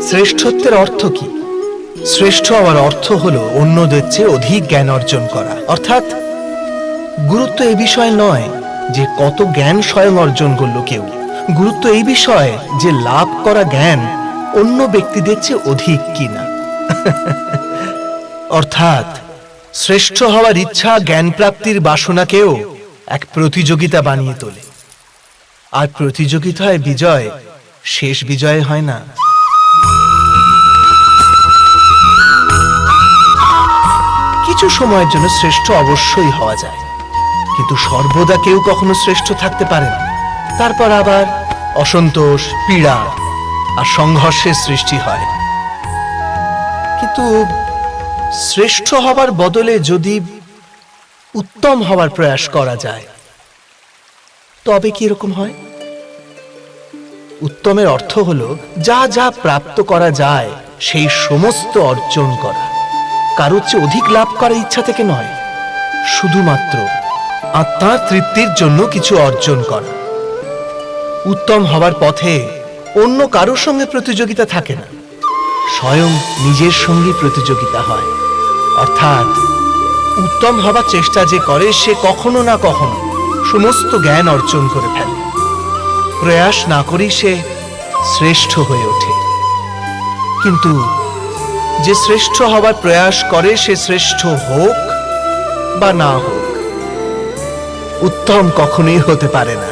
শ্রেষ্ঠত্বের অর্থ কি? শ্রেষ্ঠ হওয়ার অর্থ হলো অন্যদের চেয়ে অধিক জ্ঞান অর্জন করা। অর্থাৎ গুরুত্ব এই বিষয় নয় যে কত জ্ঞান স্বয়ং অর্জন করলো কেউ, গুরুত্ব এই বিষয়ে যে লাভ করা জ্ঞান অন্য ব্যক্তিদের চেয়ে অধিক কিনা। অর্থাৎ শ্রেষ্ঠ হওয়ার ইচ্ছা জ্ঞান প্রাপ্তির বাসনাকেও এক প্রতিযোগিতা বানিয়ে তোলে। আর প্রতিযোগিতায় বিজয় শেষ বিজয় হয় না। কিছু সময়ের জন্য শ্রেষ্ঠ অবশ্যই হওয়া যায়, কিন্তু সর্বদা কেউ কখনো শ্রেষ্ঠ থাকতে পারে না। তারপর আবার অসন্তোষ, পীড়া আর সংঘর্ষের সৃষ্টি হয়। কিন্তু শ্রেষ্ঠ হবার বদলে যদি উত্তম হওয়ার প্রয়াস করা যায়, তবে কি এরকম হয়? উত্তমের অর্থ হলো যা যা প্রাপ্ত করা যায় সেই সমস্ত অর্জন করা, কারোর চেয়ে অধিক লাভ করার ইচ্ছা থেকে নয়, শুধুমাত্র আত্মার তৃপ্তির জন্য কিছু অর্জন করা। উত্তম হবার পথে অন্য কারোর সঙ্গে প্রতিযোগিতা থাকে না, স্বয়ং নিজের সঙ্গে প্রতিযোগিতা হয়। অর্থাৎ উত্তম হবার চেষ্টা যে করে সে কখনো না কখনো সমস্ত জ্ঞান অর্জন করে ফেলে। প্রয়াস না করেই সে শ্রেষ্ঠ হয়ে ওঠে। কিন্তু যে শ্রেষ্ঠ হবার প্রয়াস করে সে শ্রেষ্ঠ হোক বা না হোক, উত্তম কখনোই হতে পারে না।